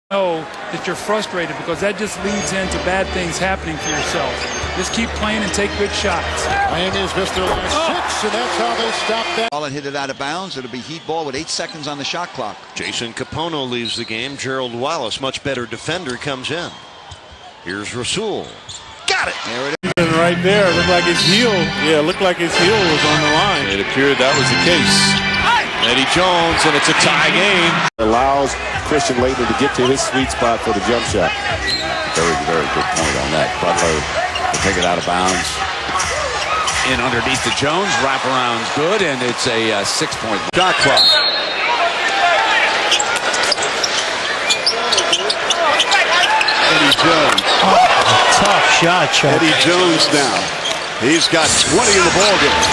know that you're frustrated because that just leads into bad things happening for yourself. Just keep playing and take good shots. Miami has missed their last 6, and that's how they stop that. Ball and hit it out of bounds. It'll be heat ball with 8 seconds on the shot clock. Jason Capono leaves the game. Gerald Wallace, much better defender, comes in. Here's Rasul. Got it. There it is. Right there, looked like his heel. Yeah, looked like his heel was on the line. It appeared that was the case. Eddie Jones, and it's a tie game. Allows Christian Laettner to get to his sweet spot for the jump shot. Very, very good point on that. Butler will take it out of bounds. In underneath the Jones, wraparound's good, and it's a 6-point shot clock. Eddie Jones. Tough shot, Chuck. Eddie Jones now. He's got 20 in the ball game.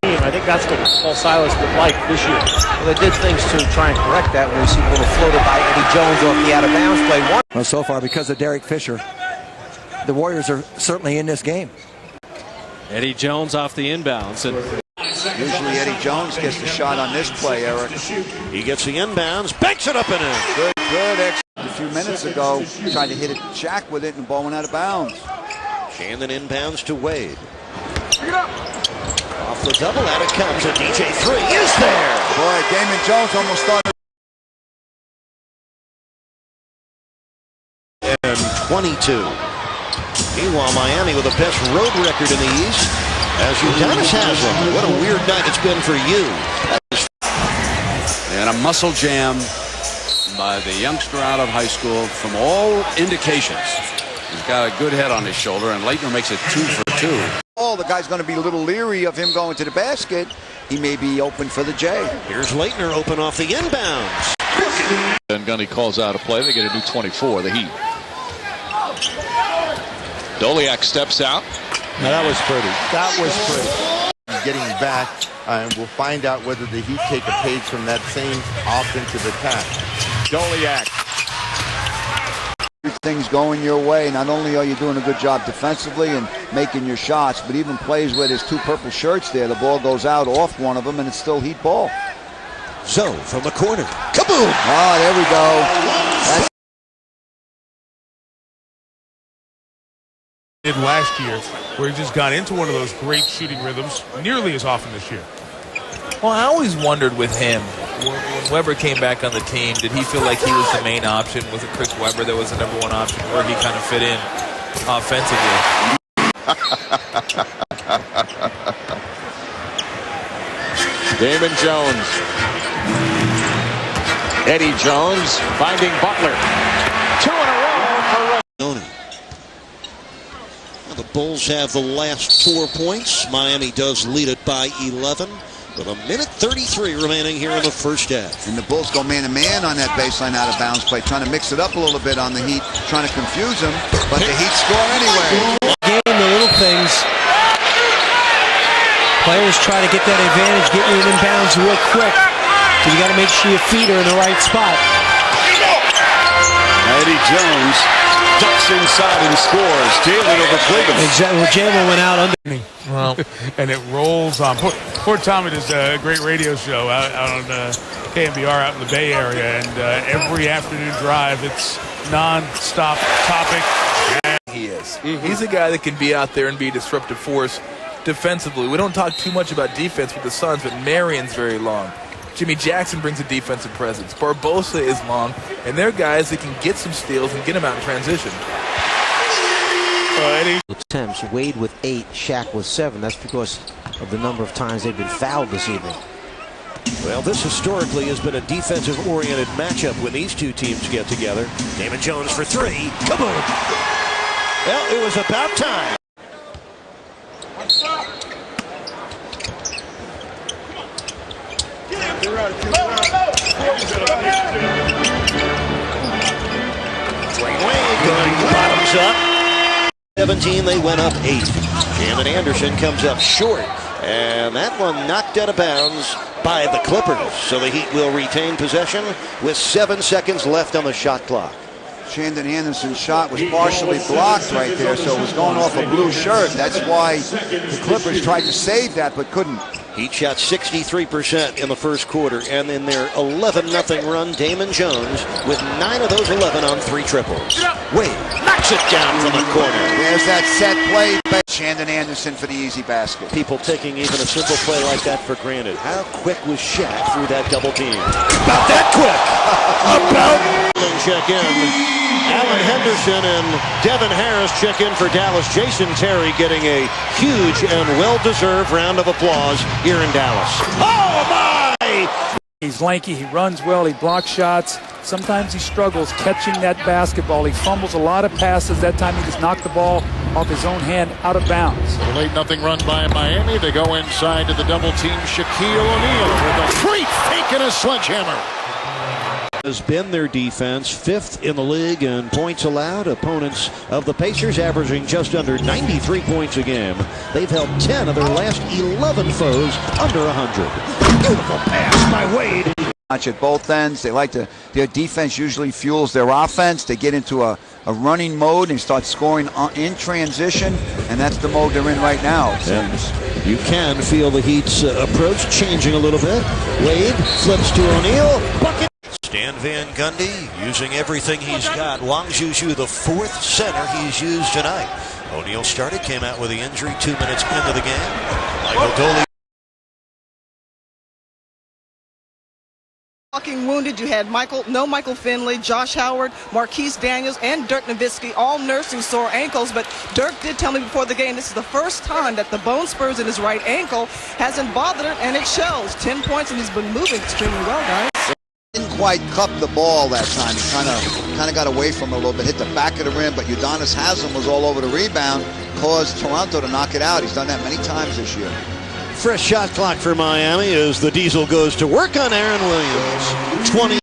I think that's what Paul Silas would like this year. Well, they did things to try and correct that when we see a little floated by Eddie Jones off the out-of-bounds play. Well, so far, because of Derek Fisher, the Warriors are certainly in this game. Eddie Jones off the inbounds. And usually Eddie Jones gets the shot on this play, Eric. He gets the inbounds, banks it up and in. Good. A few minutes ago, tried to hit it, Shaq with it, and the ball went out of bounds. Shannon inbounds to Wade. Off the double, out it comes. A DJ 3 is there. Boy, Damon Jones almost started. And 22. Meanwhile, Miami with the best road record in the East. As Udonis Haslem. What a weird night it's been for you. And a muscle jam by the youngster out of high school. From all indications, he's got a good head on his shoulder, and Laettner makes it 2 for 2. Oh, the guy's going to be a little leery of him going to the basket. He may be open for the J. Here's Laettner open off the inbounds. And Gunny calls out a play. They get a new 24, the Heat. Doliak steps out. Now that was pretty. That was pretty. Getting back, and we'll find out whether the Heat take a page from that same offensive attack. Doliak. Things going your way. Not only are you doing a good job defensively and making your shots, but even plays where there's 2 purple shirts there, the ball goes out off one of them and it's still Heat ball. So from the corner, kaboom! Ah, there we go. That's did last year, where he just got into one of those great shooting rhythms nearly as often this year. well, I always wondered with him, when Webber came back on the team, did he feel like he was the main option? Was it Chris Webber that was the #1 option, where he kind of fit in offensively? Damon Jones. Eddie Jones finding Butler. 2 in a row for The Bulls have the last 4 points. Miami does lead it by 11. With a minute 33 remaining here in the first half. And the Bulls go man-to-man on that baseline out-of-bounds play, trying to mix it up a little bit on the Heat, trying to confuse them, but the Heat score anyway. Game, the little things. Players try to get that advantage, get you in inbounds real quick. You got to make sure your feet are in the right spot. Eddie Jones ducks inside and scores. Jalen over Cleveland. Exactly. Well, Jalen went out under me. Well, and it rolls on. Poor Tommy does a great radio show out on KMBR out in the Bay Area, and every afternoon drive, it's non-stop topic. He is. He's a guy that can be out there and be a disruptive force defensively. We don't talk too much about defense with the Suns, but Marion's very long. Jimmy Jackson brings a defensive presence. Barbosa is long, and they're guys that can get some steals and get them out in transition. Attempts. Wade with 8, Shaq with 7. That's because of the number of times they've been fouled this evening. Well, this historically has been a defensive-oriented matchup when these two teams get together. Damon Jones for 3. Come on. Well, it was about time. Wade going bottoms up. 17, they went up 8. Shannon Anderson comes up short. And that one knocked out of bounds by the Clippers. So the Heat will retain possession with 7 seconds left on the shot clock. Shannon Anderson's shot was partially blocked right there, so it was going off a blue shirt. That's why the Clippers tried to save that but couldn't. Heat shot 63% in the first quarter, and in their 11-0 run, Damon Jones with 9 of those 11 on 3 triples. Wade knocks it down from the corner. There's that set play by Shandon Anderson for the easy basket. People taking even a simple play like that for granted. How quick was Shaq through that double team? About that quick! About check in. Alan Henderson and Devin Harris check in for Dallas. Jason Terry getting a huge and well-deserved round of applause here in Dallas. Oh, my! He's lanky, he runs well, he blocks shots. Sometimes he struggles catching that basketball. He fumbles a lot of passes. That time he just knocked the ball off his own hand out of bounds. The late nothing run by Miami. They go inside to the double team. Shaquille O'Neal with a free fake and a sledgehammer. Has been their defense, 5th in the league in points allowed. Opponents of the Pacers averaging just under 93 points a game. They've held 10 of their last 11 foes under 100. Beautiful pass by Wade. At both ends, their defense usually fuels their offense. They get into a running mode and start scoring in transition, and that's the mode they're in right now. And you can feel the Heat's approach changing a little bit. Wade flips to O'Neal. Bucket. Stan Van Gundy using everything he's got. Wang Zhuzhu, the 4th center he's used tonight. O'Neal started, came out with the injury 2 minutes into the game. Michael Doley. Wounded, you had Michael Finley, Josh Howard, Marquise Daniels, and Dirk Nowitzki all nursing sore ankles. But Dirk did tell me before the game this is the first time that the bone spurs in his right ankle hasn't bothered him, and it shows. 10 points, and he's been moving extremely well, guys. Didn't quite cup the ball that time. He kind of got away from it a little bit, hit the back of the rim, but Udonis Haslem was all over the rebound, caused Toronto to knock it out. He's done that many times this year. Fresh shot clock for Miami as the Diesel goes to work on Aaron Williams. 20